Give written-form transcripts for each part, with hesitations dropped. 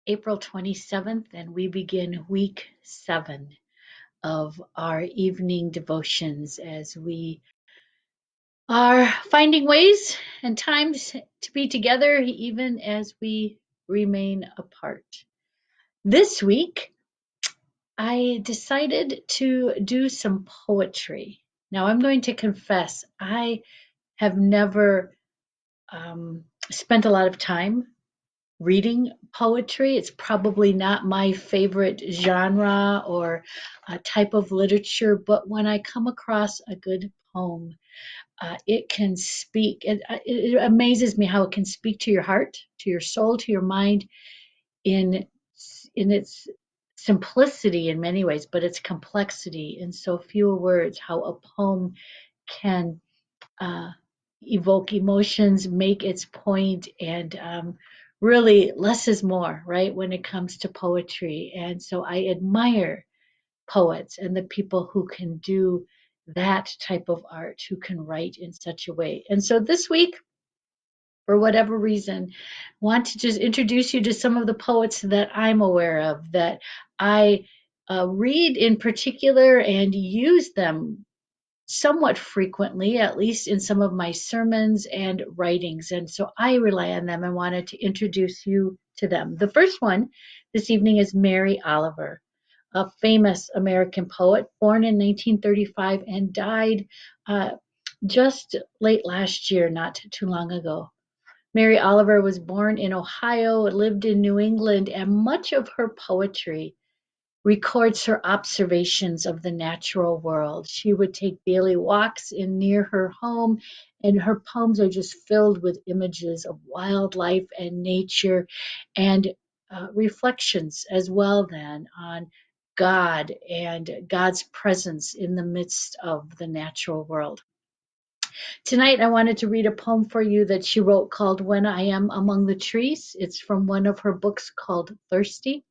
April 27th, and we begin week 7 of our evening devotions as we are finding ways and times to be together, even as we remain apart. This week, I decided to do some poetry. Now, I'm going to confess, I have never spent a lot of time reading poetry. It's probably not my favorite genre or type of literature, but when I come across a good poem, it can speak. It amazes me how it can speak to your heart, to your soul, to your mind in its simplicity in many ways, but its complexity in so few words. How a poem can uh, evoke emotions, make its point, and really less is more, right, when it comes to poetry. And so I admire poets and the people who can do that type of art, who can write in such a way. And so this week, for whatever reason, want to just introduce you to some of the poets that I'm aware of, that I read in particular and use them somewhat frequently, at least in some of my sermons and writings. And so I rely on them and wanted to introduce you to them. The first one this evening is Mary Oliver, a famous American poet born in 1935 and died uh, just late last year, not too long ago. Mary Oliver was born in Ohio, lived in New England, and much of her poetry records her observations of the natural world. She would take daily walks in near her home, and her poems are just filled with images of wildlife and nature and reflections as well then on God and God's presence in the midst of the natural world. Tonight, I wanted to read a poem for you that she wrote called When I Am Among the Trees. It's from one of her books called Thirsty.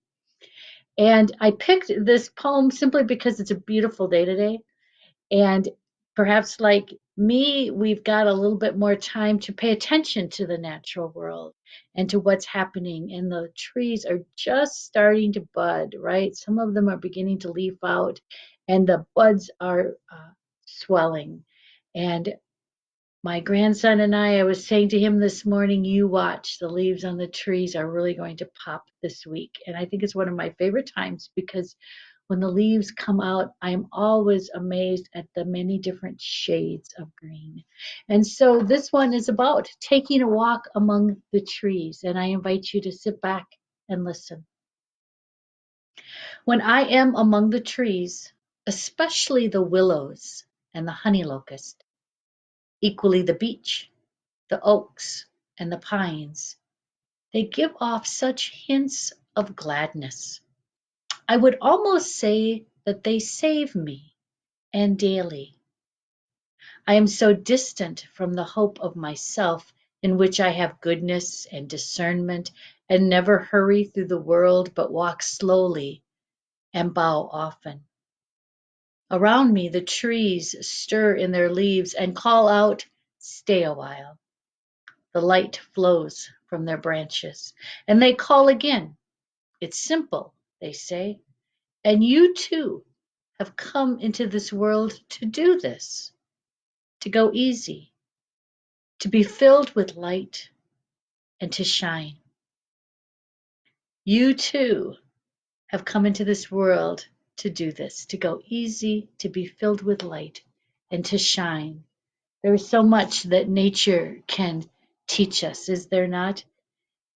And I picked this poem simply because it's a beautiful day today. And perhaps like me, we've got a little bit more time to pay attention to the natural world and to what's happening. And the trees are just starting to bud, right? Some of them are beginning to leaf out, and the buds are swelling. And my grandson and I was saying to him this morning, you watch, the leaves on the trees are really going to pop this week. And I think it's one of my favorite times because when the leaves come out, I'm always amazed at the many different shades of green. And so this one is about taking a walk among the trees. And I invite you to sit back and listen. When I am among the trees, especially the willows and the honey locust, equally the beech, the oaks, and the pines. They give off such hints of gladness. I would almost say that they save me, and daily. I am so distant from the hope of myself, in which I have goodness and discernment, and never hurry through the world, but walk slowly and bow often. Around me the trees stir in their leaves and call out, stay a while. The light flows from their branches, and they call again. It's simple, they say, and you too have come into this world to do this, to go easy, to be filled with light, and to shine. You too have come into this world to do this, to go easy, to be filled with light, and to shine. There is so much that nature can teach us, is there not?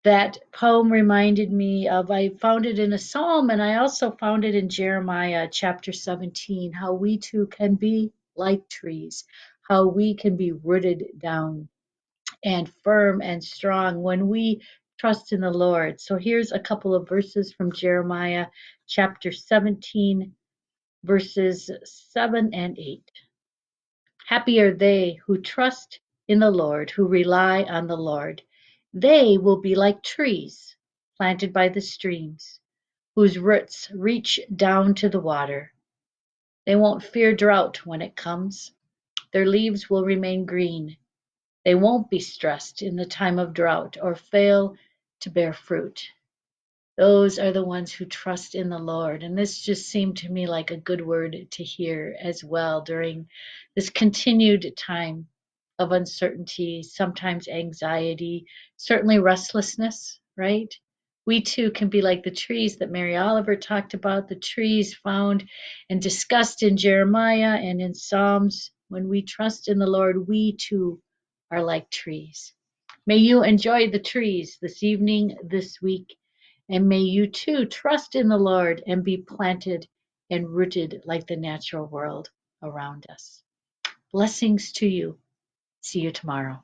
That poem reminded me of, I found it in a psalm, and I also found it in Jeremiah chapter 17, how we too can be like trees, how we can be rooted down and firm and strong when we trust in the Lord. So here's a couple of verses from Jeremiah chapter 17, verses 7 and 8. Happy are they who trust in the Lord, who rely on the Lord. They will be like trees planted by the streams, whose roots reach down to the water. They won't fear drought when it comes. Their leaves will remain green. They won't be stressed in the time of drought or fail to bear fruit. Those are the ones who trust in the Lord. And this just seemed to me like a good word to hear as well during this continued time of uncertainty, sometimes anxiety, certainly restlessness, right? We too can be like the trees that Mary Oliver talked about, the trees found and discussed in Jeremiah and in Psalms. When we trust in the Lord, we too are like trees. May you enjoy the trees this evening, this week, and may you too trust in the Lord and be planted and rooted like the natural world around us. Blessings to you. See you tomorrow.